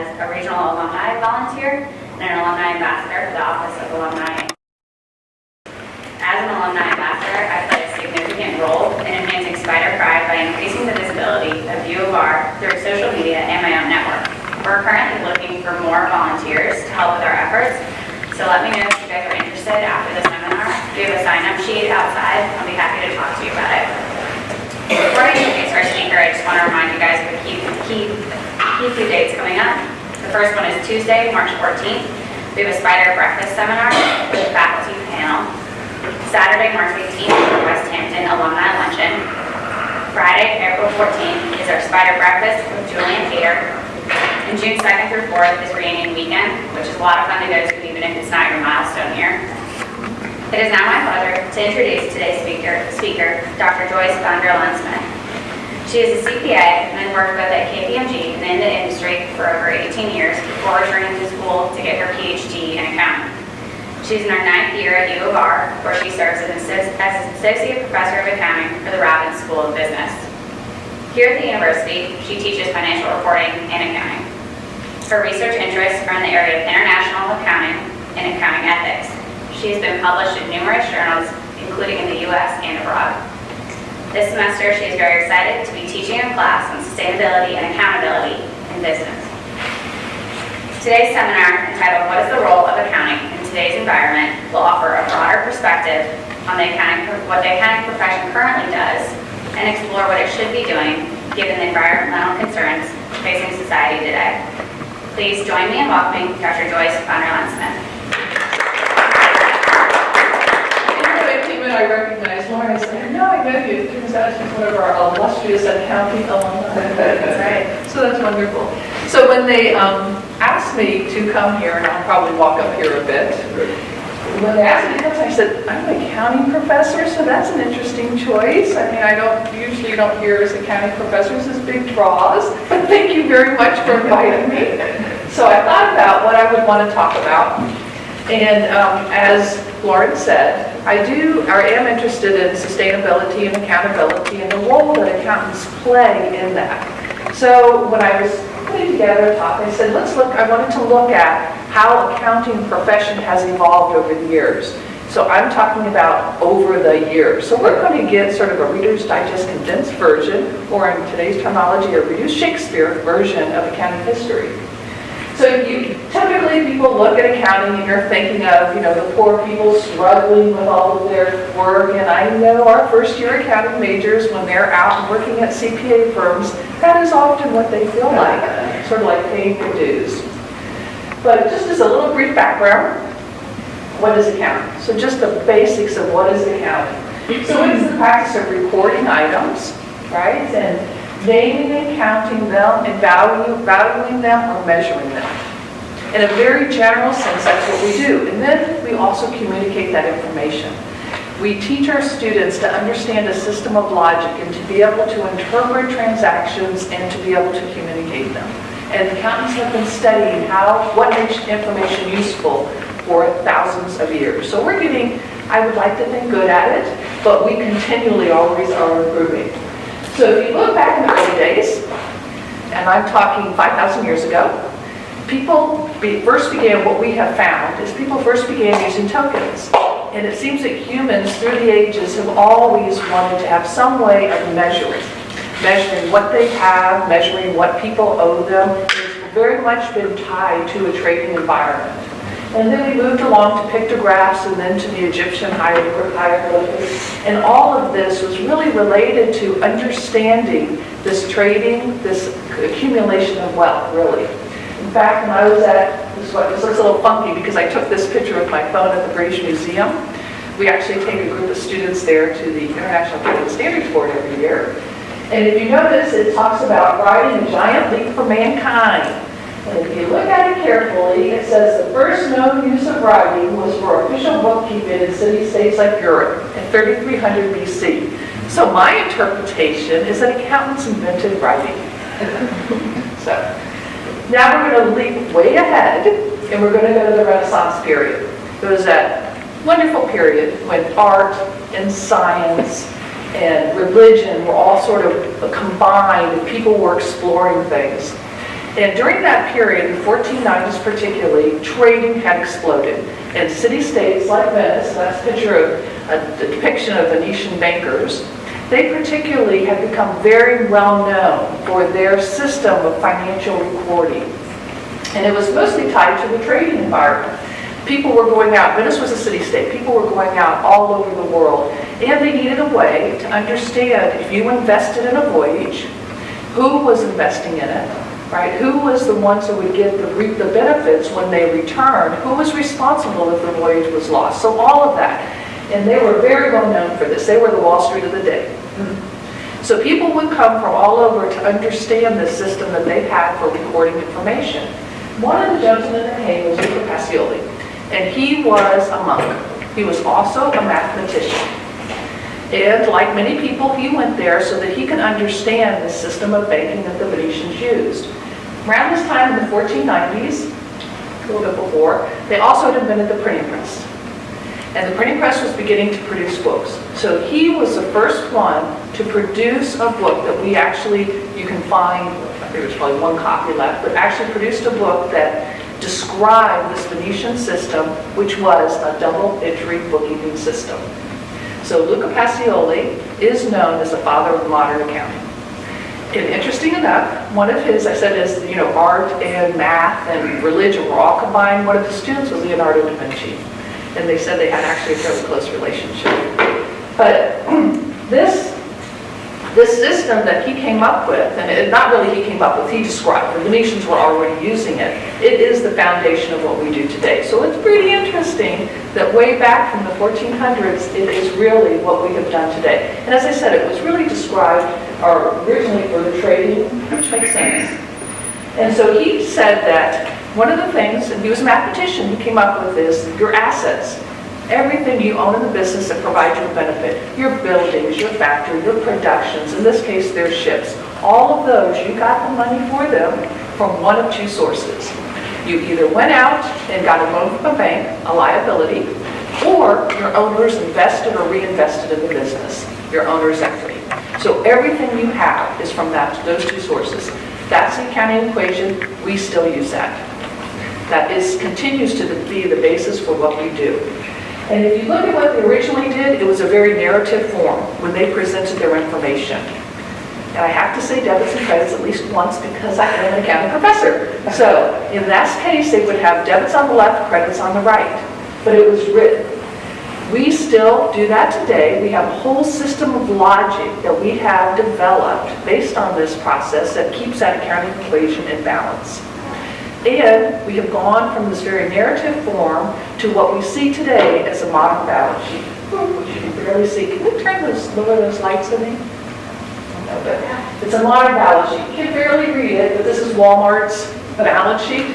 as a regional alumni volunteer and an alumni ambassador for the Office of Alumni. As an alumni ambassador, I play a significant role in enhancing Spider Pride by increasing the visibility of U of R through social media and my own network. We're currently looking for more volunteers to help with our efforts, so let me know if you guys are interested after the seminar. We have a sign-up sheet outside. I'll be happy to talk to you about it. Before I introduce our speaker, I just want to remind you guys of the key few dates coming up. The first one is Tuesday, March 14th. We have a Spider Breakfast seminar with a faculty panel. Saturday, March 18th, is West Hampton Alumni Luncheon. Friday, April 14th, is our Spider Breakfast with Julian Peter. And June 2nd through 4th is Reunion Weekend, which is a lot of fun to go to even if it's not your milestone year. It is now my pleasure to introduce today's speaker, Dr. Joyce Laan. She is a CPA and worked both at KPMG and in the industry for over 18 years before returning to school to get her PhD in accounting. She's in her 9th year at U of R, where she serves as an associate professor of accounting for the Robbins School of Business. Here at the university, she teaches financial reporting and accounting. Her research interests are in the area of international accounting and accounting ethics. She has been published in numerous journals, including in the U.S. and abroad. This semester, she is very excited to be teaching a class on sustainability and accountability in business. Today's seminar, entitled What is the Role of Accounting in Today's Environment, will offer a broader perspective on what the accounting profession currently does and explore what it should be doing given the environmental concerns facing society today. Please join me in welcoming Dr. Joyce Laan. I recognized Lauren. I said, no, I know you. It turns out she's one of our illustrious accounting alumni. That's right. So that's wonderful. So when they asked me to come here, and I'll probably walk up here a bit, when they asked me to come, I said, I'm an accounting professor, so that's an interesting choice. I mean, I usually don't hear as accounting professors as big draws, but thank you very much for inviting me. So I thought about what I would want to talk about. And as Lauren said, I am interested in sustainability and accountability and the role that accountants play in that. So when I was putting together a talk, I said, I wanted to look at how accounting profession has evolved over the years. So I'm talking about over the years. So we're going to get sort of a Reader's Digest condensed version, or in today's terminology, a reduced Shakespeare version of accounting history. So typically people look at accounting and you're thinking of, the poor people struggling with all of their work. And I know our first year accounting majors, when they're out and working at CPA firms, that is often what they feel like, sort of like paying their dues. But just as a little brief background, what is accounting? So just the basics of what is accounting. So it's the practice of recording items, right? And naming and counting them and valuing them or measuring them. In a very general sense, that's what we do. And then we also communicate that information. We teach our students to understand a system of logic and to be able to interpret transactions and to be able to communicate them. And accountants have been studying what makes information useful for thousands of years. So we're getting, I would like to think, good at it, but we continually always are improving. So if you look back in the early days, and I'm talking 5,000 years ago, what we have found is people first began using tokens. And it seems that humans through the ages have always wanted to have some way of measuring what they have, measuring what people owe them. It's very much been tied to a trading environment. And then we moved along to pictographs and then to the Egyptian hieroglyphics. And all of this was really related to understanding this trading, this accumulation of wealth, really. In fact, when I was this looks a little funky because I took this picture with my phone at the British Museum. We actually take a group of students there to the International Accounting Standards Board every year. And if you notice, it talks about writing a giant leap for mankind. And if you look at it carefully, it says the first known use of writing was for official bookkeeping in city-states like Europe in 3300 BC. So my interpretation is that accountants invented writing. So now we're going to leap way ahead, and we're going to go to the Renaissance period. It was that wonderful period when art and science and religion were all sort of combined, and people were exploring things. And during that period, in the 1490s particularly, trading had exploded. And city-states like Venice, that's a picture of a depiction of Venetian bankers, they particularly had become very well known for their system of financial recording. And it was mostly tied to the trading environment. People were going out, Venice was a city-state, people were going out all over the world, and they needed a way to understand if you invested in a voyage, who was investing in it, right? Who was the ones who would reap the benefits when they returned? Who was responsible if the voyage was lost? So all of that. And they were very well known for this. They were the Wall Street of the day. So people would come from all over to understand this system that they had for recording information. One of the gentlemen that came was Luca Pacioli, and he was a monk. He was also a mathematician. And like many people, he went there so that he could understand the system of banking that the Venetians used. Around this time in the 1490s, a little bit before, they also had invented the printing press. And the printing press was beginning to produce books. So he was the first one to produce a book that we actually, you can find, I think there's probably one copy left, but actually produced a book that described this Venetian system, which was a double entry bookkeeping system. So Luca Pacioli is known as the father of modern accounting. And interesting enough, one of his, I said, is, art and math and religion were all combined. One of the students was Leonardo da Vinci. And they said they had actually a fairly close relationship. But this system that he came up with, and not really he came up with, he described, the Venetians were already using it. It is the foundation of what we do today. So it's pretty interesting that way back from the 1400s, it is really what we have done today. And as I said, it was really described originally for the trading, which makes sense. And so he said that one of the things, and he was a mathematician, he came up with this, your assets, everything you own in the business that provides you a benefit, your buildings, your factory, your productions, in this case, their ships, all of those, you got the money for them from one of two sources. You either went out and got a loan from a bank, a liability, or your owners invested or reinvested in the business, your owner's equity. So everything you have is from those two sources. That's the accounting equation. We still use that. That continues to be the basis for what we do. And if you look at what they originally did, it was a very narrative form when they presented their information. And I have to say debits and credits at least once because I am an accounting professor. So in that case, they would have debits on the left, credits on the right. But it was written. We still do that today. We have a whole system of logic that we have developed based on this process that keeps that accounting equation in balance. And we have gone from this very narrative form to what we see today as a modern balance sheet, which you can barely see. Can we lower those lights in me? No, but it's a modern balance sheet. You can barely read it, but this is Walmart's balance sheet.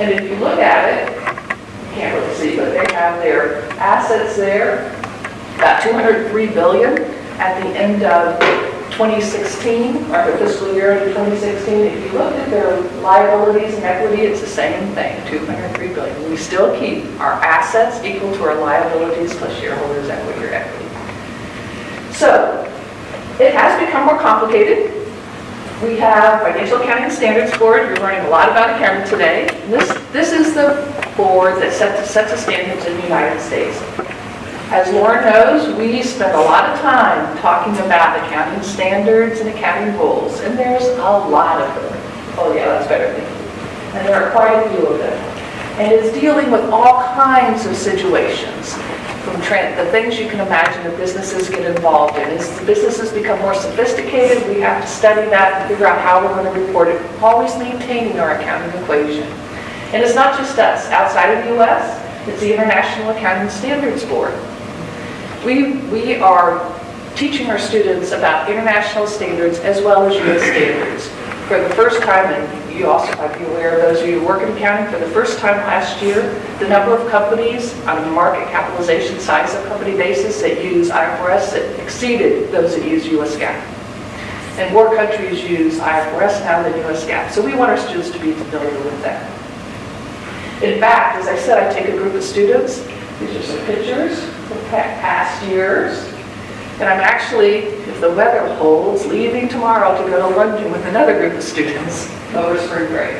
And if you look at it, you can't really see, but they have their assets there, about $203 billion at the end of 2016, or the fiscal year of 2016. If you look at their liabilities and equity, it's the same thing, $203 billion. We still keep our assets equal to our liabilities plus shareholders' equity or equity. So it has become more complicated. We have Financial Accounting Standards Board. You're learning a lot about accounting today. This is the board that sets the standards in the United States. As Lauren knows, we spend a lot of time talking about accounting standards and accounting rules, and there's a lot of them. Oh yeah, that's better than you. And there are quite a few of them. And it's dealing with all kinds of situations, from the things you can imagine that businesses get involved in. As the businesses become more sophisticated, we have to study that and figure out how we're going to report it, always maintaining our accounting equation. And it's not just us. Outside of the U.S., it's the International Accounting Standards Board. We are teaching our students about international standards as well as U.S. standards. For the first time, and you also might be aware of those of you who work in accounting, for the first time last year, the number of companies on a market capitalization size of company basis that use IFRS exceeded those that use U.S. GAAP. And more countries use IFRS now than U.S. GAAP. So we want our students to be familiar with that. In fact, as I said, I take a group of students. These are some pictures from past years. And I'm actually, if the weather holds, leaving tomorrow to go to London with another group of students over spring break.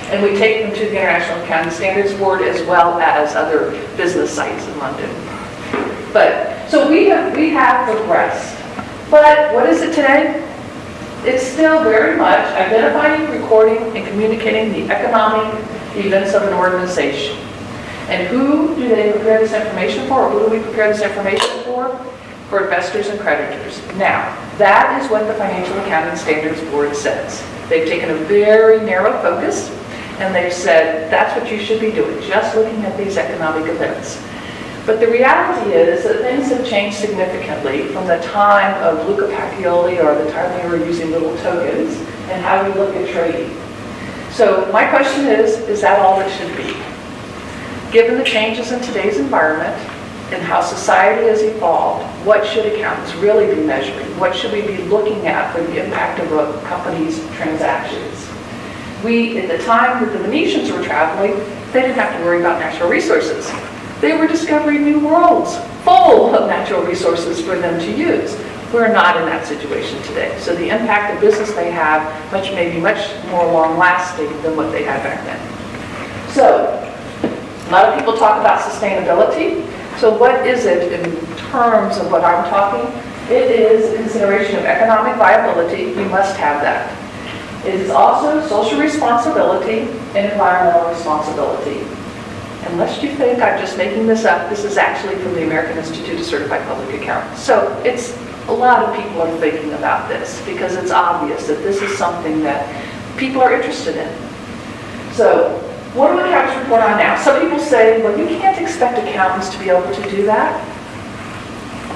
And we take them to the International Accounting Standards Board as well as other business sites in London. But, so we have progressed. But what is it today? It's still very much identifying, recording, and communicating the economic events of an organization. And who do they prepare this information for, or who do we prepare this information for? For investors and creditors. Now, that is what the Financial Accounting Standards Board says. They've taken a very narrow focus, and they've said that's what you should be doing, just looking at these economic events. But the reality is that things have changed significantly from the time of Luca Pacioli or the time we were using little tokens and how we look at trading. So my question is that all it should be? Given the changes in today's environment and how society has evolved, what should accountants really be measuring? What should we be looking at for the impact of a company's transactions? At the time that the Venetians were traveling, they didn't have to worry about natural resources. They were discovering new worlds full of natural resources for them to use. We're not in that situation today. So the impact of business they have may be much more long-lasting than what they had back then. So a lot of people talk about sustainability. So what is it in terms of what I'm talking? It is a consideration of economic viability. You must have that. It is also social responsibility and environmental responsibility. Unless you think I'm just making this up, this is actually from the American Institute of Certified Public Accountants. So it's a lot of people are thinking about this because it's obvious that this is something that people are interested in. So what do accountants report on now? Some people say, well, you can't expect accountants to be able to do that.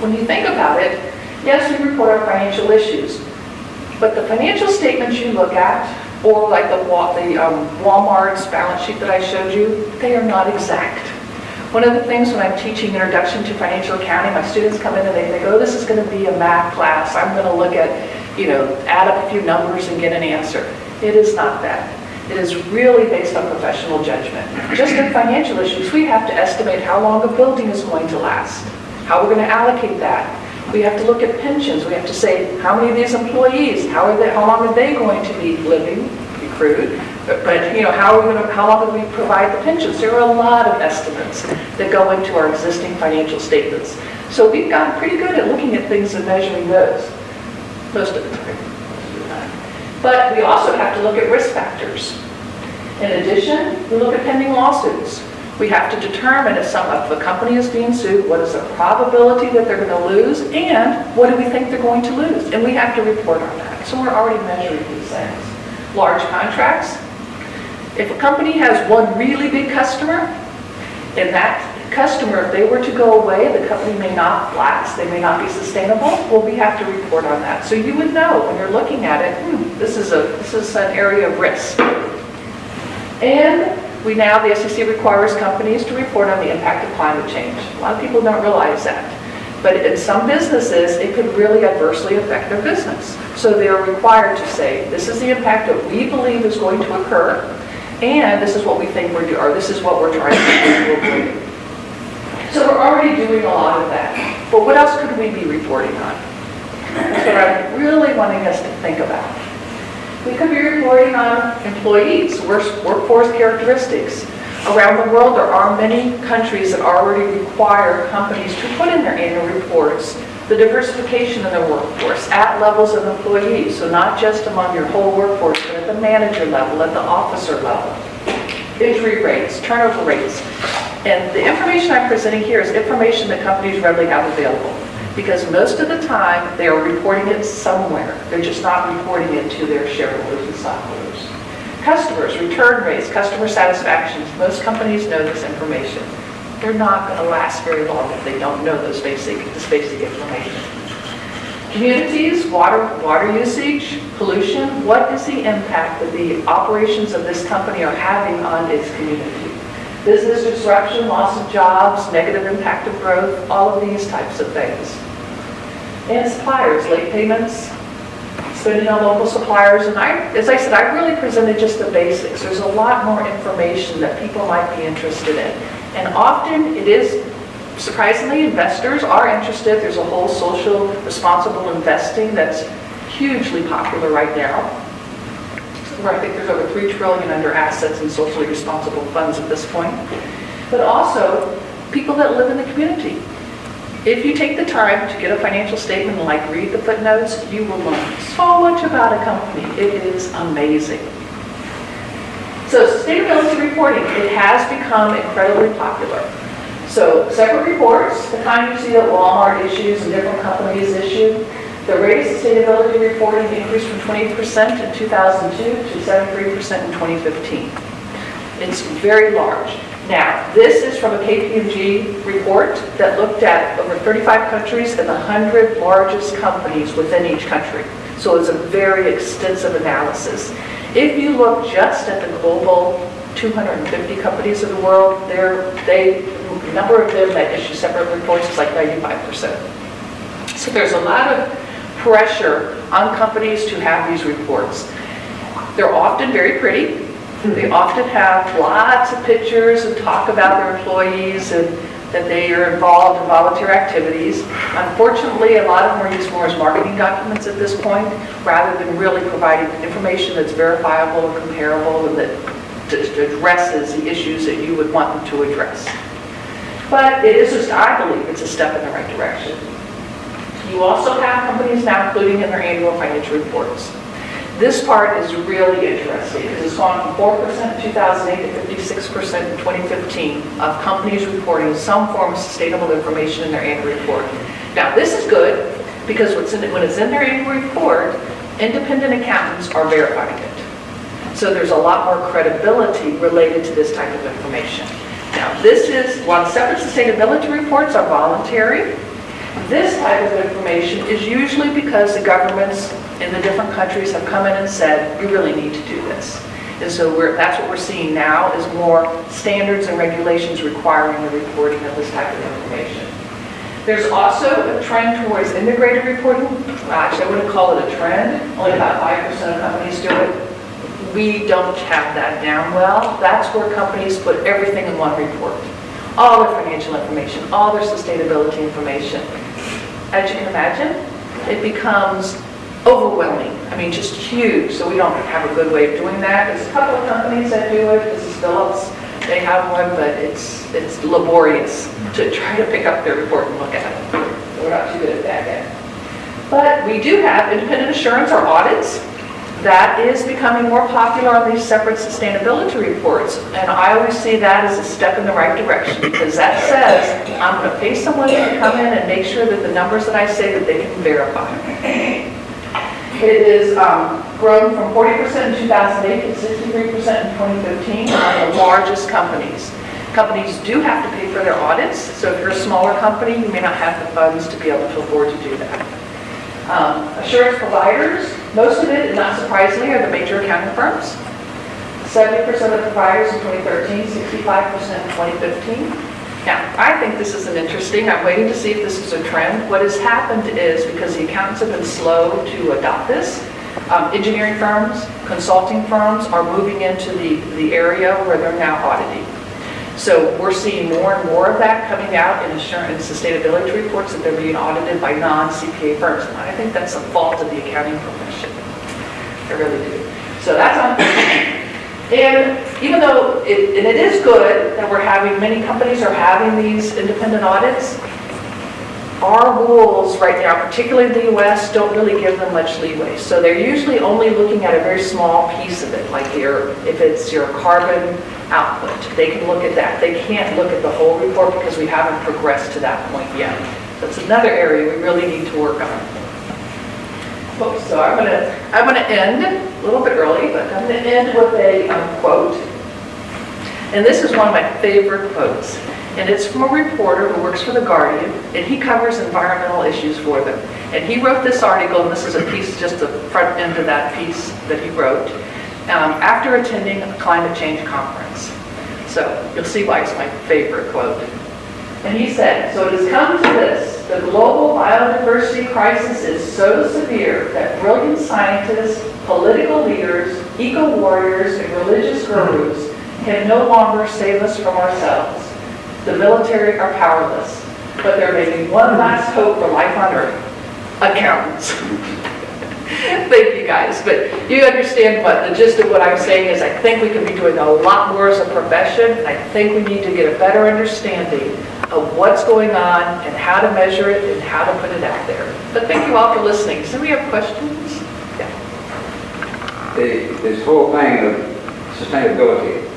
When you think about it, yes, we report on financial issues, but the financial statements you look at, or like the Walmart's balance sheet that I showed you, they are not exact. One of the things when I'm teaching Introduction to Financial Accounting, my students come in and they think, oh, this is going to be a math class. I'm going to look at, add up a few numbers and get an answer. It is not that. It is really based on professional judgment. Just in financial issues, we have to estimate how long a building is going to last, how we're going to allocate that. We have to look at pensions. We have to say, how many of these employees, how long are they going to be living, be crude, but how long do we provide the pensions? There are a lot of estimates that go into our existing financial statements. So we've gotten pretty good at looking at things and measuring those, most of the time. But we also have to look at risk factors. In addition, we look at pending lawsuits. We have to determine if a company is being sued, what is the probability that they're going to lose, and what do we think they're going to lose? And we have to report on that. So we're already measuring these things. Large contracts. If a company has one really big customer, and that customer, if they were to go away, the company may not last, they may not be sustainable, well, we have to report on that. So you would know when you're looking at it, this is an area of risk. And the SEC requires companies to report on the impact of climate change. A lot of people don't realize that. But in some businesses, it could really adversely affect their business. So they're required to say, this is the impact that we believe is going to occur, and this is what we think we're doing, or this is what we're trying to avoid. So we're already doing a lot of that. But what else could we be reporting on? That's what I'm really wanting us to think about. We could be reporting on employees, workforce characteristics. Around the world, there are many countries that already require companies to put in their annual reports the diversification in their workforce at levels of employees. So not just among your whole workforce, but at the manager level, at the officer level. Injury rates, turnover rates. And the information I'm presenting here is information that companies readily have available. Because most of the time, they are reporting it somewhere. They're just not reporting it to their shareholders and stockholders. Customers, return rates, customer satisfactions. Most companies know this information. They're not going to last very long if they don't know this basic information. Communities, water usage, pollution. What is the impact that the operations of this company are having on its community? Business disruption, loss of jobs, negative impact of growth, all of these types of things. And suppliers, late payments, spending on local suppliers. And as I said, I really presented just the basics. There's a lot more information that people might be interested in. And often it is surprisingly, investors are interested. There's a whole social responsible investing that's hugely popular right now, where I think there's over $3 trillion under assets in socially responsible funds at this point. But also, people that live in the community. If you take the time to get a financial statement and read the footnotes, you will learn so much about a company. It is amazing. So sustainability reporting, it has become incredibly popular. So separate reports, the kind you see that Walmart issues and different companies issue. The rate of sustainability reporting increased from 20% in 2002 to 73% in 2015. It's very large. Now, this is from a KPMG report that looked at over 35 countries and the 100 largest companies within each country. So it's a very extensive analysis. If you look just at the global 250 companies of the world, the number of them that issue separate reports is 95%. So there's a lot of pressure on companies to have these reports. They're often very pretty. They often have lots of pictures and talk about their employees and that they are involved in volunteer activities. Unfortunately, a lot of them are used more as marketing documents at this point, rather than really providing information that's verifiable and comparable and that addresses the issues that you would want them to address. But it is just, I believe, it's a step in the right direction. You also have companies now including in their annual financial reports. This part is really interesting because it's gone from 4% in 2008 to 56% in 2015 of companies reporting some form of sustainable information in their annual report. Now, this is good because when it's in their annual report, independent accountants are verifying it. So there's a lot more credibility related to this type of information. Now, while separate sustainability reports are voluntary, this type of information is usually because the governments in the different countries have come in and said, you really need to do this. And so that's what we're seeing now is more standards and regulations requiring the reporting of this type of information. There's also a trend towards integrated reporting. Actually, I wouldn't call it a trend. Only about 5% of companies do it. We don't have that down well. That's where companies put everything in one report. All their financial information, all their sustainability information. As you can imagine, it becomes overwhelming. I mean, just huge. So we don't have a good way of doing that. There's a couple of companies that do it. This is Phillips. They have one, but it's laborious to try to pick up their report and look at it. So we're not too good at that yet. But we do have independent assurance or audits. That is becoming more popular on these separate sustainability reports. And I always see that as a step in the right direction because that says I'm going to pay someone to come in and make sure that the numbers that I say that they can verify. It is grown from 40% in 2008 to 63% in 2015 on the largest companies. Companies do have to pay for their audits, so if you're a smaller company, you may not have the funds to be able to afford to do that. Assurance providers, most of it, not surprisingly, are the major accounting firms. 70% of providers in 2013, 65% in 2015. Now, I think this is interesting. I'm waiting to see if this is a trend. What has happened is, because the accountants have been slow to adopt this, engineering firms, consulting firms are moving into the area where they're now auditing. So we're seeing more and more of that coming out in assurance and sustainability reports that they're being audited by non-CPA firms. And I think that's a fault of the accounting profession. I really do. So that's on. And even though it is good that many companies are having these independent audits, our rules right now, particularly in the US, don't really give them much leeway. So they're usually only looking at a very small piece of it, like if it's your carbon output, they can look at that. They can't look at the whole report because we haven't progressed to that point yet. That's another area we really need to work on. So I'm going to end a little bit early, but I'm going to end with a quote. And this is one of my favorite quotes. And it's from a reporter who works for The Guardian, and he covers environmental issues for them. And he wrote this article, and this is a piece, just the front end of that piece that he wrote, after attending a climate change conference. So you'll see why it's my favorite quote. And he said, so it has come to this, the global biodiversity crisis is so severe that brilliant scientists, political leaders, eco-warriors, and religious gurus can no longer save us from ourselves. The military are powerless. but there may be one last hope for life on earth: accountants. Thank you guys, but you understand what the gist of what I'm saying is. I think we can be doing a lot more as a profession. I think we need to get a better understanding of what's going on and how to measure it and how to put it out there. But thank you all for listening. Does anybody have questions? Yeah. This whole thing of sustainability,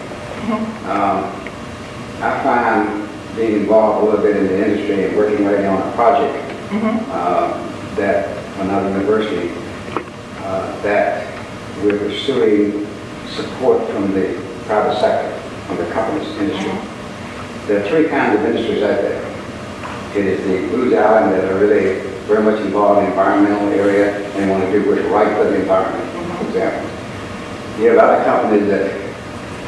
I find being involved a little bit in the industry and working right now on a project that when I was in university, that we're pursuing support from the private sector, from the companies, industry. There are three kinds of industries out there. It is the blues island that are really very much involved in the environmental area and want to do what's right for the environment, for example. You have a lot of companies that,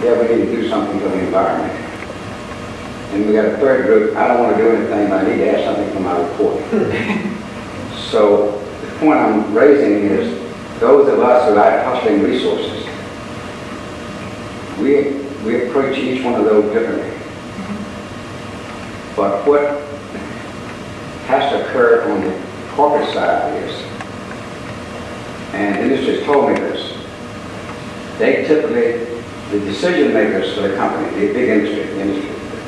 yeah, we need to do something for the environment. And we got a third group, I don't want to do anything, but I need to add something for my report. So the point I'm raising is those of us who are hustling resources, we approach each one of those differently. But what has to occur on the corporate side is, and industry has told me this, they typically, the decision makers for the company, the big industry,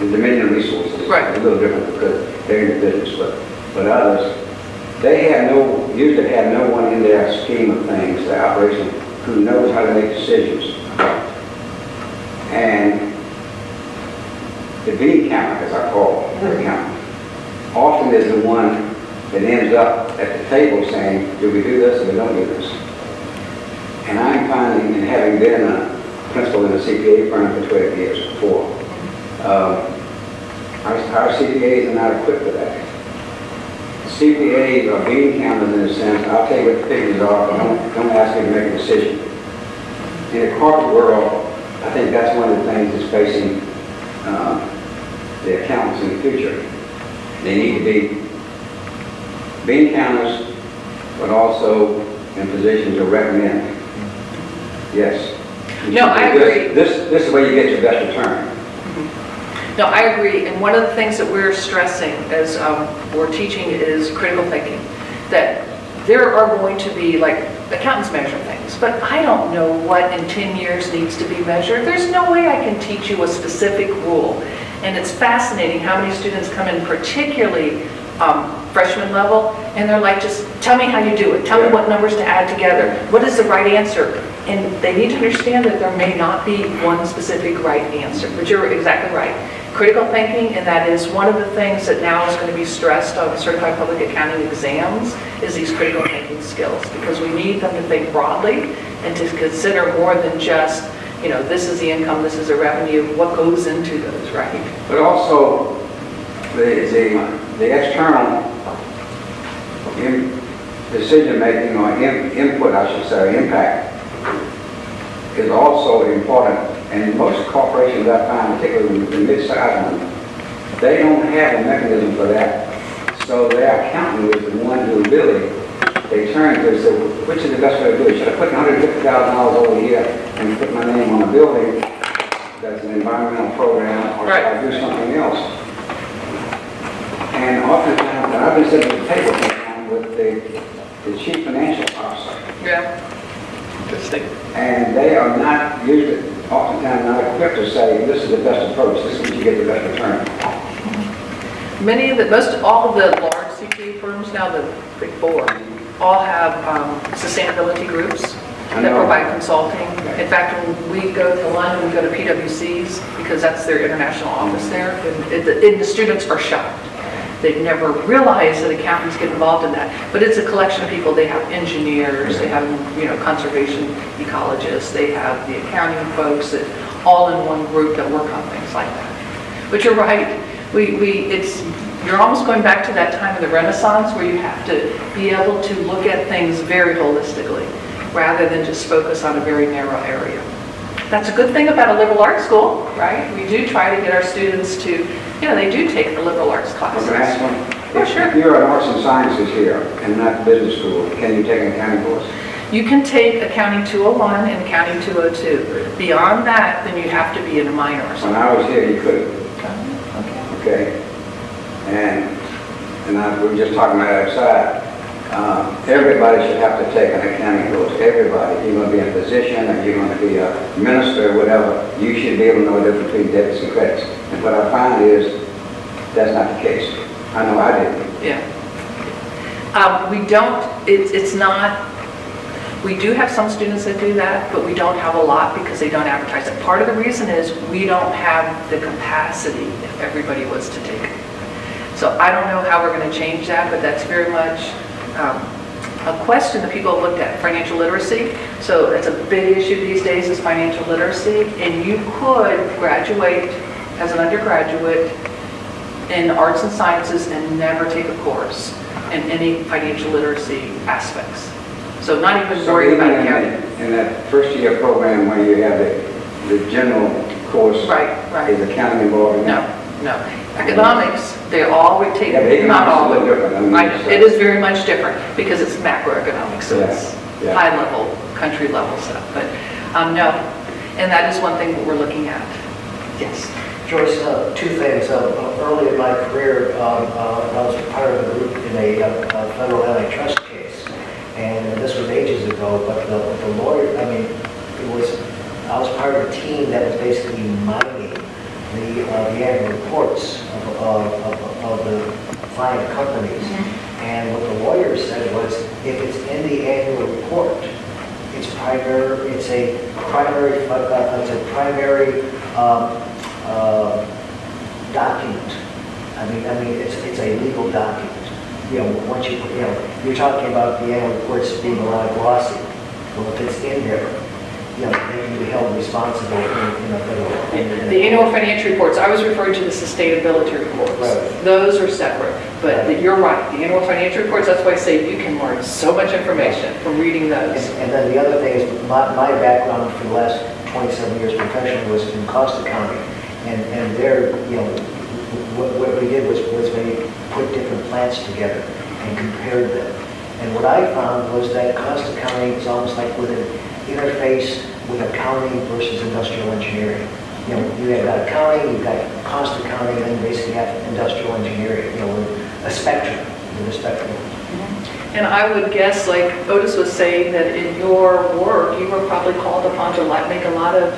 the Dominion Resources, right, is a little different because they're in the business, but others, they usually have no one in their scheme of things, the operation, who knows how to make decisions. And the bean counter, as I call the accountant, often is the one that ends up at the table saying, do we do this or we don't do this? And I'm finding, and having been a principal in a CPA firm for 12 years before, our CPAs are not equipped for that. CPAs are bean counters in a sense. I'll tell you what the figures are, but don't ask me to make a decision. In the corporate world, I think that's one of the things that's facing the accountants in the future. They need to be bean counters, but also in position to recommend. Yes. No, I agree. This is the way you get your best return. No, I agree. And one of the things that we're stressing as we're teaching is critical thinking. That there are going to be, like, accountants measure things, but I don't know what in 10 years needs to be measured. There's no way I can teach you a specific rule. And it's fascinating how many students come in, particularly freshman level, and they're like, just tell me how you do it. Tell me what numbers to add together. What is the right answer? And they need to understand that there may not be one specific right answer, but you're exactly right. Critical thinking, and that is one of the things that now is going to be stressed on certified public accounting exams, is these critical thinking skills, because we need them to think broadly and to consider more than just, you know, this is the income, this is the revenue, what goes into those, right? But also the external decision making, or input, I should say, impact, is also important. And most corporations I find, particularly the mid-sized ones, they don't have a mechanism for that. So their accountant is the one who really, they turn to and say, which is the best way to do it? Should I put $150,000 over here and put my name on a building that's an environmental program, or should I do something else? And oftentimes, and I've been sitting at the table sometimes with the chief financial officer. Yeah. Interesting. And they are not usually, oftentimes not equipped to say, this is the best approach, this is what you get the best return. All of the large CPA firms now, the big four, all have sustainability groups that provide consulting. In fact, when we go to London, we go to PwC's because that's their international office there, and the students are shocked. They've never realized that accountants get involved in that. But it's a collection of people. They have engineers, they have, you know, conservation ecologists, they have the accounting folks, that all in one group that work on things like that. But you're right. You're almost going back to that time of the Renaissance where you have to be able to look at things very holistically rather than just focus on a very narrow area. That's a good thing about a liberal arts school, right? We do try to get our students to, you know, they do take the liberal arts classes. Can I ask one? Oh, sure. If you're an arts and sciences here and not business school, can you take an accounting course? You can take Accounting 201 and Accounting 202. Beyond that, then you have to be in a minor or When something. I was here, you couldn't. Okay. Okay? And and we were just talking about outside, everybody should have to take an accounting course. Everybody. If you're going to be in a position, or you're going to be a minister or whatever, you should be able to know the difference between debits and credits. And what I find is that's not the case. I know I didn't. Yeah. We don't, it's not, we do have some students that do that, but we don't have a lot because they don't advertise it. Part of the reason is we don't have the capacity if everybody was to take it. So I don't know how we're going to change that, but that's very much a question that people have looked at, financial literacy. So that's a big issue these days is financial literacy, and you could graduate as an undergraduate in arts and sciences and never take a course in any financial literacy aspects. So not even worried about accounting. In that first year program where you have the general course, Right. is accounting involved in that? No. Economics, they all would take, Yeah, the not all. economics is a little different. I mean, I know, it is very much different because it's macroeconomics, so it's Yeah. high level, country level stuff. But no, and that is one thing that we're looking at. Yes. Joyce, two things. Early in my career, I was part of a group in a federal antitrust case, and this was ages ago, but the lawyer, I was part of a team that was basically mining the annual reports of the client companies. And what the lawyer said was, if it's in the annual report, it's a primary document. It's a legal document. Once you're talking about the annual reports being a lot glossy. Well, if it's in there, they can be held responsible in a federal. The annual financial reports, I was referring to the sustainability reports. Right. Those are separate, but you're right. The annual financial reports, that's why I say you can learn so much information from reading those. And then the other thing is my background for the last 27 years professionally was in cost accounting. And there, what we did was we put different plants together and compared them. And what I found was that cost accounting is almost like with an interface with accounting versus industrial engineering. You have got accounting, you've got cost accounting, and then you basically have industrial engineering, with a spectrum. And I would guess, like Otis was saying, that in your work, you were probably called upon to make a lot of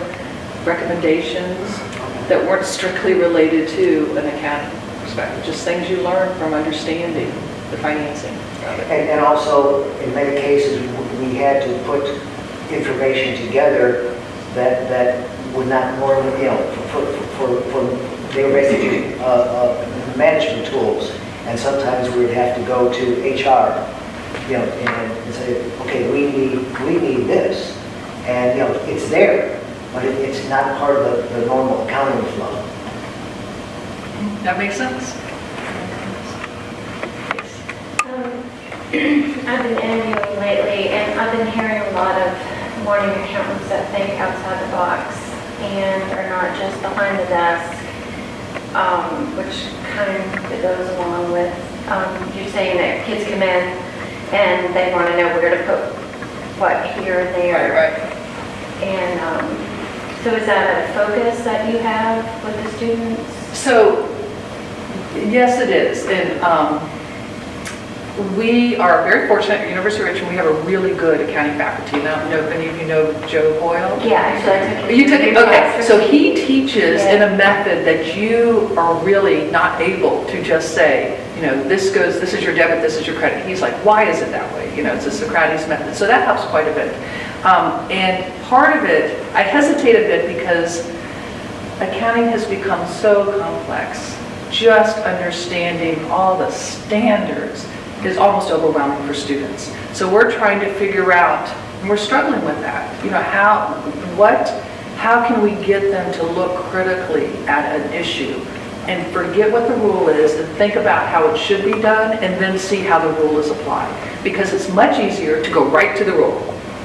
recommendations that weren't strictly related to an accounting perspective, just things you learned from understanding the financing of it. And also, in many cases, we had to put information together that would not normally, they were basically management tools. And sometimes we would have to go to HR, and say, okay, we need this. And, it's there, but it's not part of the normal accounting flow. That makes sense? I've been interviewing lately, and I've been hearing a lot of morning accountants that think outside the box and are not just behind the desk, which kind of goes along with you saying that kids come in and they want to know where to put what here and there. Right. And so is that a focus that you have with the students? So, yes, it is. And we are very fortunate at University of Richmond. We have a really good accounting faculty. Now, I don't know if any of you know Joe Boyle. Yeah, actually I took it. You took it? Okay. So he teaches in a method that you are really not able to just say, this is your debit, this is your credit. He's like, why is it that way? It's a Socrates method. So that helps quite a bit. And part of it, I hesitate a bit because accounting has become so complex. Just understanding all the standards is almost overwhelming for students. So we're trying to figure out, and we're struggling with that, how can we get them to look critically at an issue and forget what the rule is and think about how it should be done and then see how the rule is applied. Because it's much easier to go right to the rule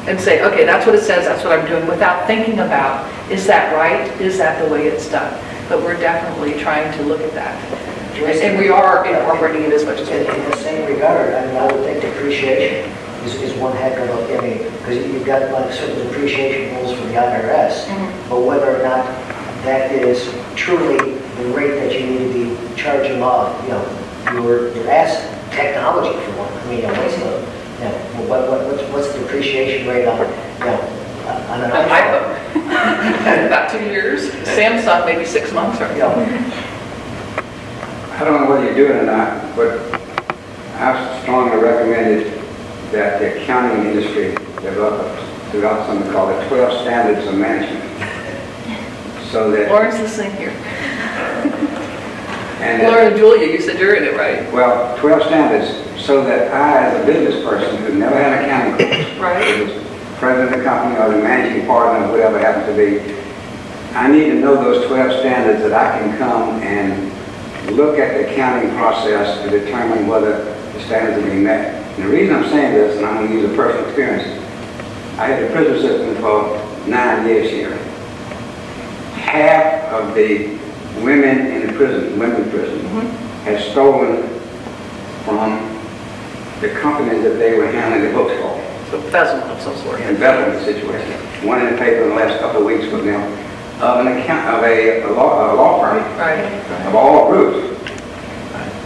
and say, okay, that's what it says, that's what I'm doing, without thinking about, is that right? Is that the way it's done? But we're definitely trying to look at that. And we are incorporating it as much as we In can. the same regard, I would think depreciation is one heck of a, because you've got like certain depreciation rules for the IRS, but whether or not that is truly the rate that you need to be charging off, your asset, technology for one. I mean, what's the depreciation rate on, on an An iPhone? iPhone. About 2 years. Samsung, maybe 6 months or I don't know whether you do it or not, but I've strongly recommended that the accounting industry develop something called the 12 Standards of Management. So that, Lauren's listening here. and Laura and Julia, you said you're in it, right? well, 12 standards, so that I, as a business person who never had an accounting course, Right. who was president of the company or the managing partner, or whatever it happens to be, I need to know those 12 standards that I can come and look at the accounting process to determine whether the standards are being met. And the reason I'm saying this, and I'm going to use a personal experience, I had a prison system for 9 years here. Half of the women in the prison, had stolen from the companies that they were handling the books for. So embezzlement of some sort. Embezzlement situation. One in the paper in the last couple of weeks was now of a law firm Right. of all groups.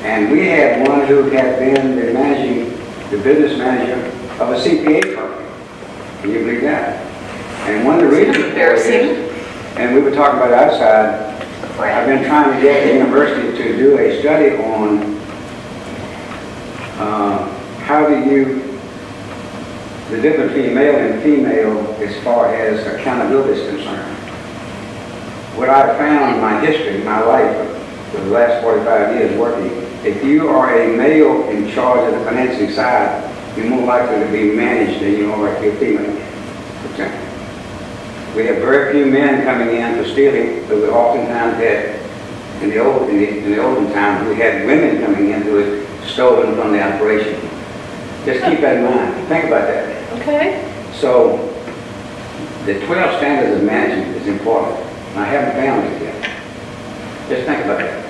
And we had one who had been the business manager of a CPA firm. Can you believe that? And one of the reasons for it Embarrassing. and we were talking about outside, I've been trying to get the university to do a study on how do you, the difference between male and female as far as accountability is concerned. What I've found in my history, my life, for the last 45 years working, if you are a male in charge of the financing side, you're more likely to be managed than you are if you're female. Okay. We have very few men coming in for stealing, but we oftentimes had, in the olden times, we had women coming in who had stolen from the operation. Just keep that in mind. Think about that. Okay. So, the 12 standards of management is important. I haven't found it yet. Just think about that.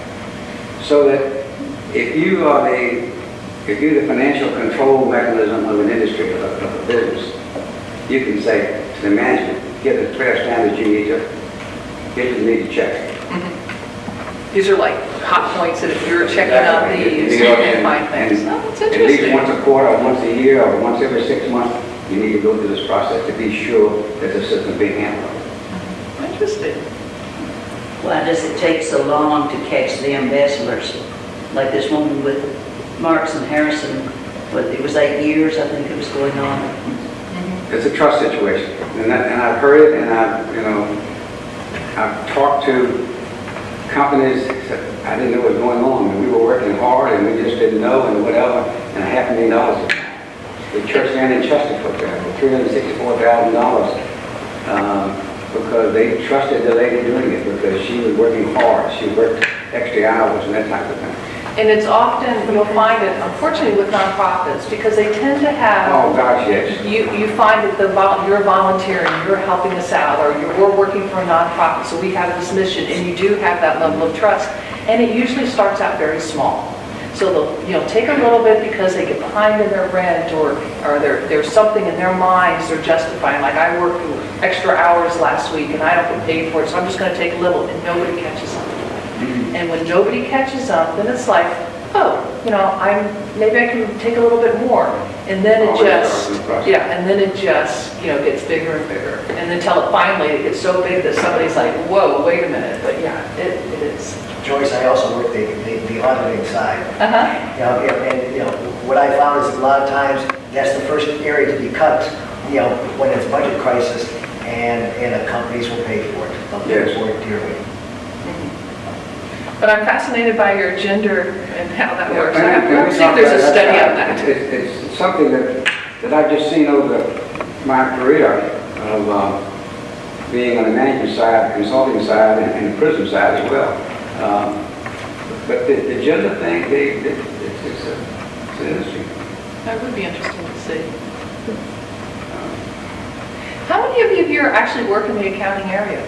So that if you're the financial control mechanism of an industry, of a business, you can say to the management, get the 12 standards you need to check. These are like hot points that if you're checking out these, you can find things. Oh, that's At least interesting. once a quarter, or once a year, or once every 6 months, you need to go through this process to be sure that the system is being handled. Interesting. Why does it take so long to catch the embezzlers? Like this woman with Marks and Harrison, it was 8 years, I think it was going on. It's a trust situation, and I've heard it, and I've talked to companies that I didn't know what was going on, and we were working hard, and we just didn't know, and whatever, and $500,000. The church down in Chester, for example, $364,000, because they trusted the lady doing it, because she was working hard, she worked extra hours and that type of thing. And it's often, you'll find it, unfortunately, with nonprofits, because they tend to have, Oh, gosh, yes. you find that you're volunteering, you're helping us out, or we're working for a nonprofit, so we have this mission, and you do have that level of trust. And it usually starts out very small. So they'll take a little bit because they get behind in their rent, or there's something in their minds they're justifying. Like, I worked extra hours last week, and I don't get paid for it, so I'm just going to take a little, and nobody catches on. And when nobody catches up, then it's like, oh, maybe I can take a little bit more. And then it just gets bigger and bigger. And then until it finally gets so big that somebody's like, whoa, wait a minute. But yeah, it is. Joyce, I also work the auditing side. Uh-huh. What I found is a lot of times that's the first area to be cut, when it's budget crisis, and the companies will pay for it. They'll pay for it dearly. But I'm fascinated by your gender and how that works. And I we see talked if there's a about study that. on that. It's something that I've just seen over my career of being on the management side, consulting side, and the prison side as well. But the gender thing, it's an industry. That would be interesting to see. How many of you here actually work in the accounting area?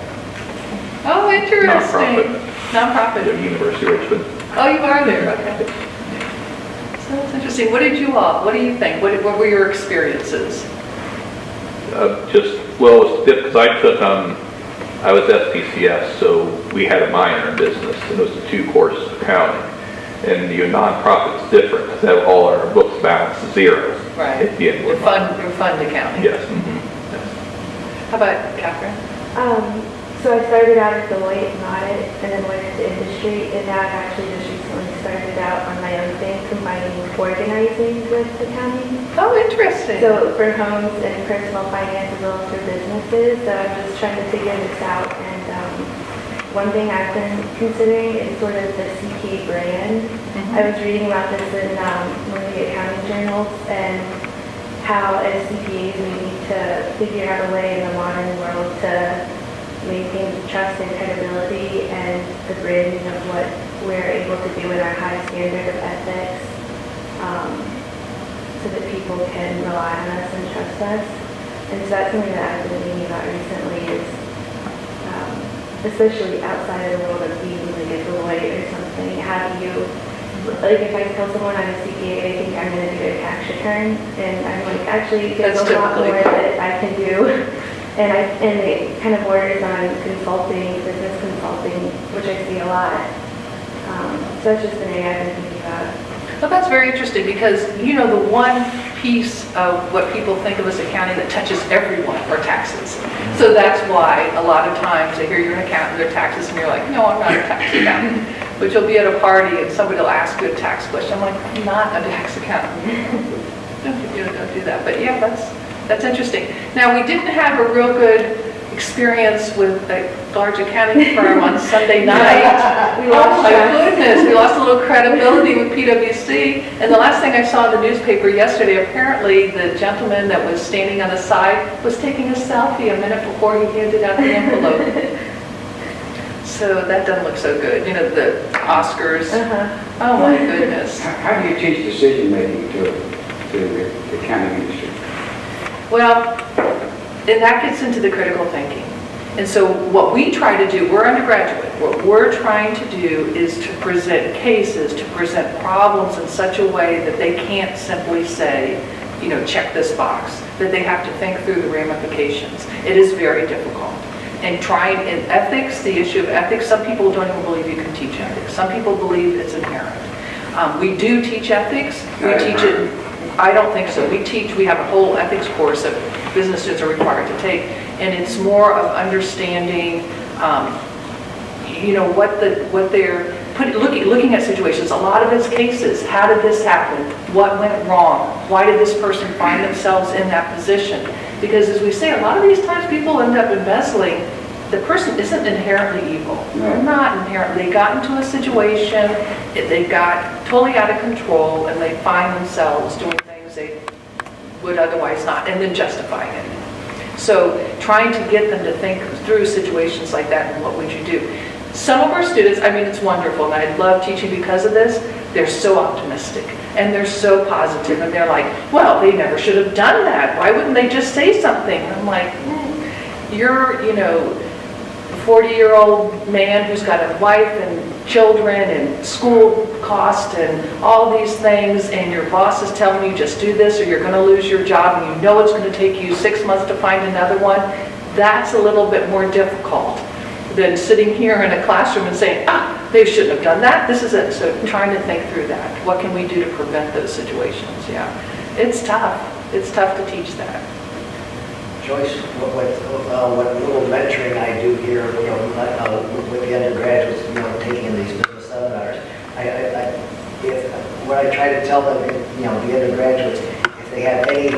Oh, interesting. Nonprofit. At University of Richmond. Oh, you are there, okay. So that's interesting. What do you think? What were your experiences? Because I was SPCS, so we had a minor in business, and it was a 2-course accounting. And your nonprofit's different, because all our books balance zeros. Right. At the end. Your fund accounting. Yes. How about Catherine? So I started out at Deloitte in audit and then went into industry, and now I've actually just recently started out on my own thing, combining organizing with accounting. Oh, interesting. So for homes and personal finance as well as for businesses, so I'm just trying to figure this out. And one thing I've been considering is sort of the CPA brand. I was reading about this in one of the accounting journals, and how as CPAs we need to figure out a way in the modern world to maintain trust and credibility and the branding of what we're able to do in our high standard of ethics, so that people can rely on us and trust us. And so that's something that I've been thinking about recently is, especially outside of the world of being like a Deloitte or something, how do you, like if I tell someone I'm a CPA, they think I'm going to do their tax return, and I'm like, actually, there's a lot more that I can do. And it kind of borders on consulting, business consulting, which I see a lot. So that's just an area I've been thinking about. Well, that's very interesting because, you know, the one piece of what people think of as accounting that touches everyone are taxes. So that's why a lot of times they hear you're an accountant, they're taxes, and you're like, no, I'm not a tax accountant. But you'll be at a party and somebody will ask you a tax question. I'm like, I'm not a tax accountant. Don't do that. But yeah, that's interesting. Now, we didn't have a real good experience with a large accounting firm on Sunday night. Oh my goodness, we lost a little credibility with PwC. And the last thing I saw in the newspaper yesterday, apparently the gentleman that was standing on the side was taking a selfie a minute before he handed out the envelope. So that doesn't look so good. You know, the Oscars. Oh my goodness. How do you teach decision making to the accounting industry? Well, and that gets into the critical thinking. And so what we try to do, we're undergraduate, what we're trying to do is to present cases, to present problems in such a way that they can't simply say, you know, check this box, that they have to think through the ramifications. It is very difficult. And trying in ethics, the issue of ethics, some people don't even believe you can teach ethics. Some people believe it's inherent. We do teach ethics. We teach it, I don't think so. We have a whole ethics course that business students are required to take, and it's more of understanding, you know, what they're looking at situations. A lot of it's cases. How did this happen? What went wrong? Why did this person find themselves in that position? Because as we say, a lot of these times people end up embezzling. The person isn't inherently evil. They're not inherently. They got into a situation, they got totally out of control, and they find themselves doing things they would otherwise not, and then justifying it. So trying to get them to think through situations like that, and what would you do? Some of our students, I mean, it's wonderful, and I love teaching because of this. They're so optimistic, and they're so positive, and they're like, well, they never should have done that. Why wouldn't they just say something? And I'm like, you're, you know, 40-year-old man who's got a wife and children and school cost and all these things, and your boss is telling you just do this or you're going to lose your job, and you know it's going to take you 6 months to find another one. That's a little bit more difficult than sitting here in a classroom and saying, they shouldn't have done that. This is it. So trying to think through that. What can we do to prevent those situations? Yeah, it's tough. It's tough to teach that. Joyce, what little mentoring I do here, you know, with the undergraduates, you know, taking in these business seminars, what I try to tell them, you know, the undergraduates, if they have any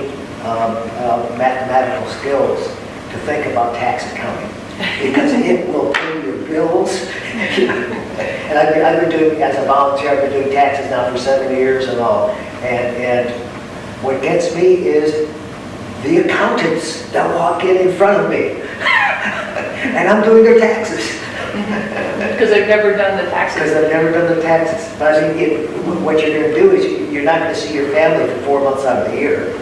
mathematical skills, to think about tax accounting, because it will pay your bills. And I've been doing, as a volunteer, I've been doing taxes now for 7 years and all, and what gets me is the accountants that walk in front of me, and I'm doing their taxes. Because they've never done the taxes. Because I've never done the taxes. But I mean, what you're going to do is you're not going to see your family for 4 months out of the year.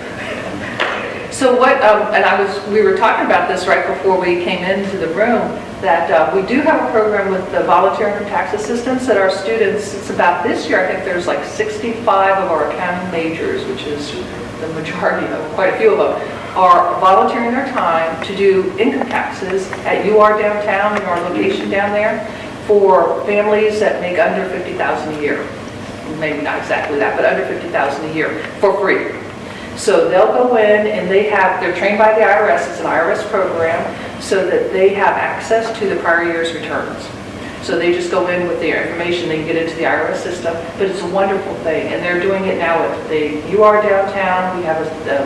So what, and we were talking about this right before we came into the room, that we do have a program with the volunteering for tax assistants that our students, it's about this year, I think there's like 65 of our accounting majors, which is the majority of, quite a few of them, are volunteering their time to do income taxes at UR downtown, in our location down there, for families that make under $50,000 a year. maybe not exactly that, but under 50,000 a year for free. So they'll go in and they're trained by the IRS, it's an IRS program, so that they have access to the prior year's returns. So they just go in with their information, they can get into the IRS system, but it's a wonderful thing. And they're doing it now at the UR downtown,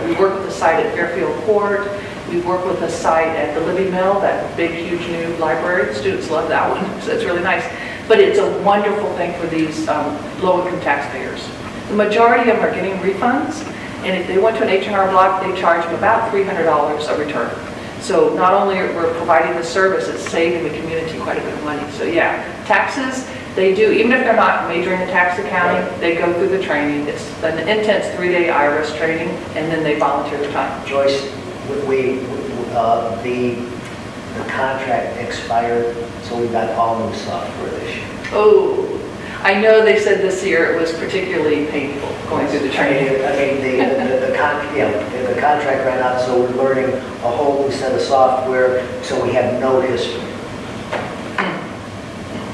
we work with the site at Fairfield Court, we work with the site at the Libby Mill, that big, huge new library. Students love that one, so it's really nice. But it's a wonderful thing for these low-income taxpayers. The majority of them are getting refunds, and if they went to an H&R Block, they charge them about $300 a return. So not only we're providing the service, it's saving the community quite a bit of money. So yeah, taxes, they do, even if they're not majoring in tax accounting, they go through the training. It's an intense 3-day IRS training, and then they volunteer their time. Joyce, the contract expired, so we got all new software this year. Oh, I know they said this year it was particularly painful going through the training. I mean, the contract ran out, so we're learning a whole new set of software, so we have no history.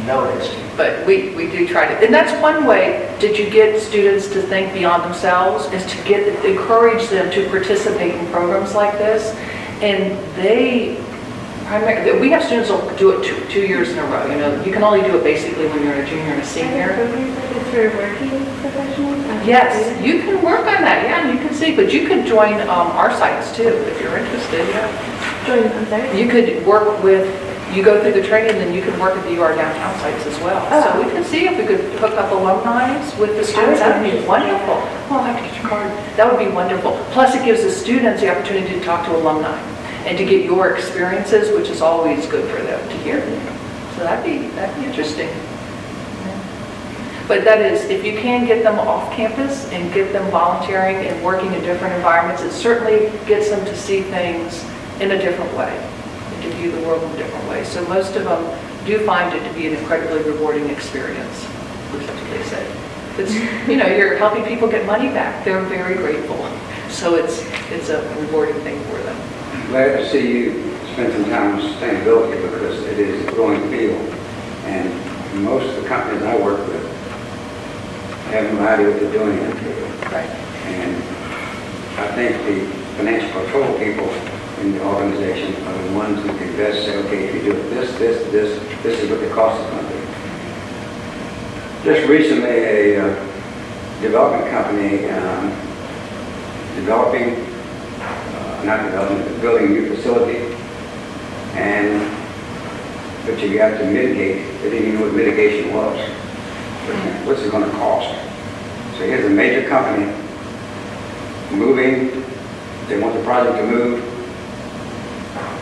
No history. But we do try to, and that's one way that you get students to think beyond themselves, is to encourage them to participate in programs like this. And we have students who do it 2 years in a row. You know, you can only do it basically when you're a junior and a senior. It's for working professionals? Yes, you can work on that, yeah, you can see, but you could join our sites too, if you're interested, yeah. I'm sorry? You could work with, you go through the training, then you can work at the UR downtown sites as well. So we can see if we could hook up alumni with the students, that would be wonderful. Oh, I have to get your card. That would be wonderful. Plus it gives the students the opportunity to talk to alumni and to get your experiences, which is always good for them to hear. So that'd be interesting. But that is, if you can get them off campus and get them volunteering and working in different environments, it certainly gets them to see things in a different way, and to view the world in a different way. So most of them do find it to be an incredibly rewarding experience, which is what they say. It's, you know, you're helping people get money back. They're very grateful. So it's a rewarding thing for them. Glad to see you spend some time on sustainability, because it is a growing field. And most of the companies I work with have no idea what they're doing in the field. Right. And I think the financial control people in the organization are the ones who can best say, okay, if you do this is what the cost is going to be. Just recently, a development company building a new facility, but you have to mitigate. They didn't even know what mitigation was. What's it going to cost? So here's a major company moving. They want the project to move.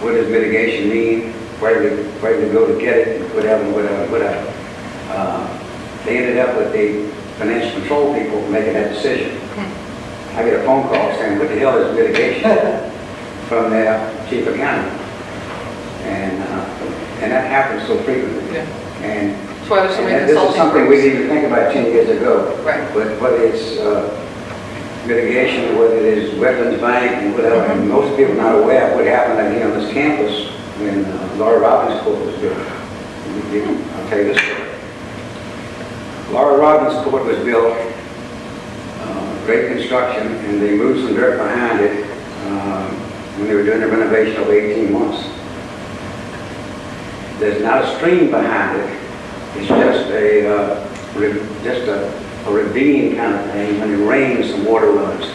What does mitigation mean? Where do they go to get it? Whatever. They ended up with the financial control people making that decision. I get a phone call saying, what the hell is mitigation? From their chief accountant. And that happens so frequently. Yeah. And That's why there's so many this is consulting something we groups. didn't even think about 10 years ago. Right. But whether it's mitigation, whether it is wetlands bank and whatever, and most people are not aware of what happened here on this campus when Laura Robbins Court was built. I'll tell you this story. Laura Robbins Court was built, great construction, and they moved some dirt behind it when they were doing the renovation over 18 months. There's not a stream behind it. It's just a ravine kind of thing. When it rains, some water runs.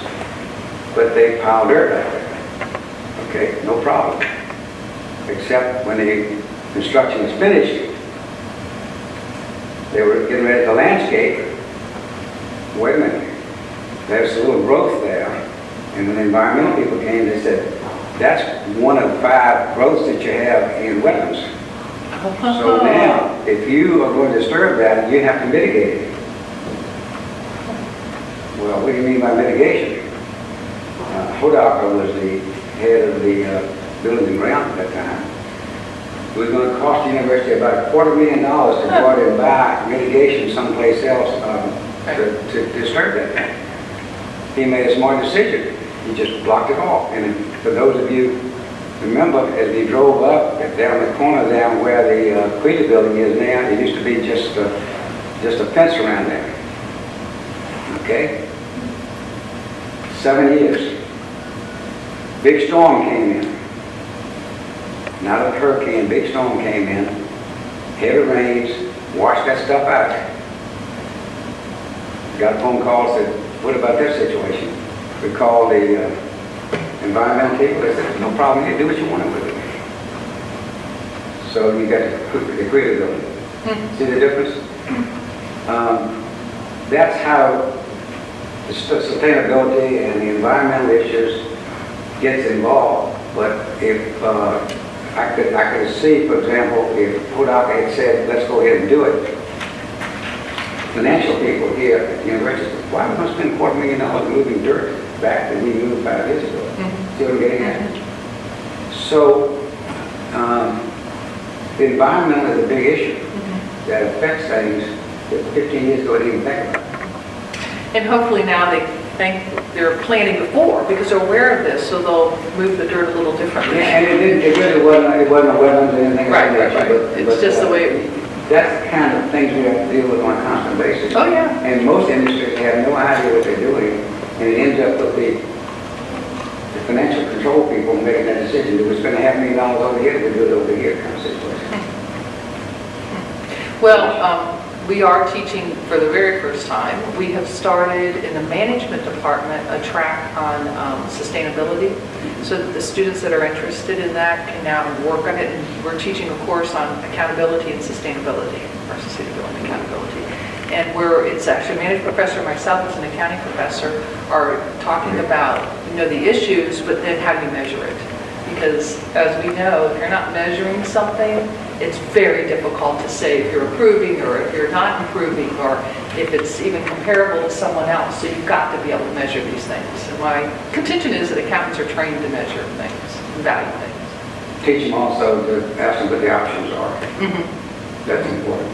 But they pile dirt back there. Okay, no problem. Except when the construction was finished, they were getting ready to landscape. Wait a minute. There's a little growth there. And when the environmental people came, they said, that's one of 5 growths that you have in wetlands. So now, if you are going to disturb that, you have to mitigate it. Well, what do you mean by mitigation? Hodaka was the head of the building and ground at that time. It was going to cost the university about $250,000 to go out and buy mitigation someplace else to disturb that thing. He made a smart decision. He just blocked it off. And for those of you remember, as we drove up down the corner down where the Quita building is now, it used to be just a fence around there. Okay? 7 years. Big storm came in. Not a hurricane, big storm came in. Heavy rains, washed that stuff out. Got a phone call, said, what about this situation? We called the environmental people, they said, no problem, you do what you want with it. So you got the creative building. See the difference? That's how the sustainability and the environmental issues gets involved. But if I could see, for example, if Kodak had said, let's go ahead and do it, financial people here at the university, why would we spend $250,000 moving dirt back that we moved 5 years ago? See what I'm getting at? So, the environment is a big issue that affects things that 15 years ago I didn't even think about. And hopefully now they think they're planning before because they're aware of this, so they'll move the dirt a little differently. Yeah, and it really wasn't a wetlands or anything. Right. But, It's just the way. That's the kind of things we have to deal with on a constant basis. Oh, yeah. And most industries have no idea what they're doing, and it ends up with the financial control people making that decision. Do we spend $500,000 over here, or do we do it over here kind of situation? Well, we are teaching for the very first time. We have started in the management department a track on sustainability, so that the students that are interested in that can now work on it. And we're teaching a course on accountability and sustainability, or sustainability and accountability. And it's actually a management professor, myself as an accounting professor, are talking about, the issues, but then how do you measure it? Because as we know, if you're not measuring something, it's very difficult to say if you're improving or if you're not improving or if it's even comparable to someone else. So you've got to be able to measure these things. And my contention is that accountants are trained to measure things and value things. Teach them also to ask them what the options are. That's important.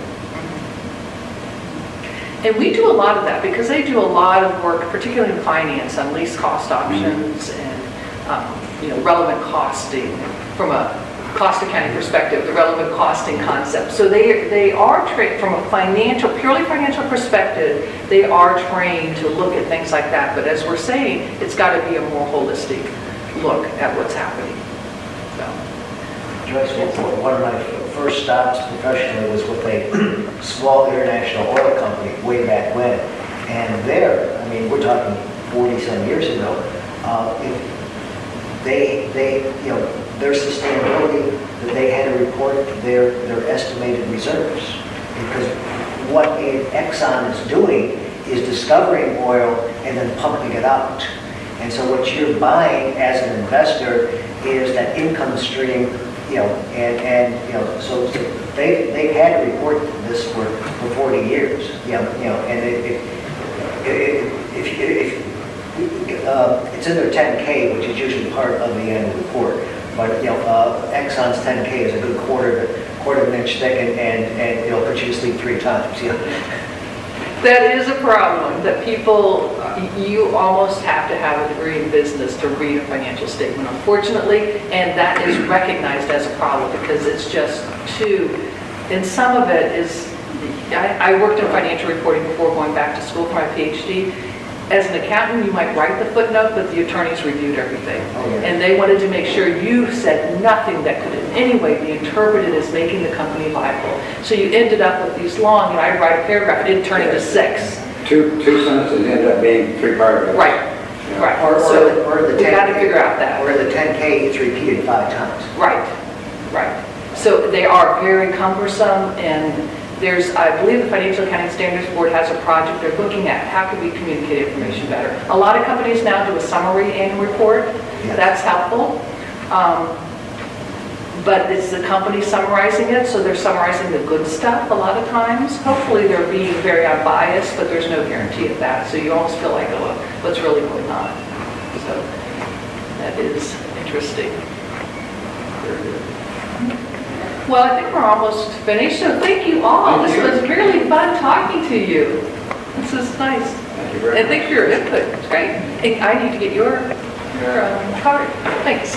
And we do a lot of that because they do a lot of work, particularly in finance, on least cost options and relevant costing from a cost accounting perspective, the relevant costing concept. So they are trained from a purely financial perspective. They are trained to look at things like that. But as we're saying, it's got to be a more holistic look at what's happening. So. Joyce, one of my first stops professionally was with a small international oil company way back when. And there, we're talking 40-some years ago, their sustainability, that they had to report their estimated reserves. Because what Exxon is doing is discovering oil and then pumping it out. And so what you're buying as an investor is that income stream, so they've had to report this for 40 years, and it's in their 10K, which is usually part of the annual report. But Exxon's 10K is a good quarter of an inch thick, and it'll put you to sleep 3 times. That is a problem, that you almost have to have a degree in business to read a financial statement, unfortunately, and that is recognized as a problem because it's just and some of it is, I worked in financial reporting before going back to school for my PhD. As an accountant, you might write the footnote, but the attorneys reviewed everything. Oh, yeah. And they wanted to make sure you said nothing that could in any way be interpreted as making the company liable. So you ended up with these long, I'd write a paragraph, it didn't turn into 6. Two sentences end up being 3 paragraphs. Right, Yeah. right. Or the You got to figure out that. Or the 10K gets repeated 5 times. Right. So they are very cumbersome, and I believe the Financial Accounting Standards Board has a project they're looking at. How can we communicate information better? A lot of companies now do a summary annual report. Yes. That's helpful. But it's the company summarizing it, so they're summarizing the good stuff a lot of times. Hopefully they're being very unbiased, but there's no guarantee of that. So you almost feel like, oh, what's really going on? So that is interesting. Well, I think we're almost finished, so thank you all. This was really fun talking to you. This is nice. Thank you very And much. thanks for your input. It's great. And I need to get your card. Thanks.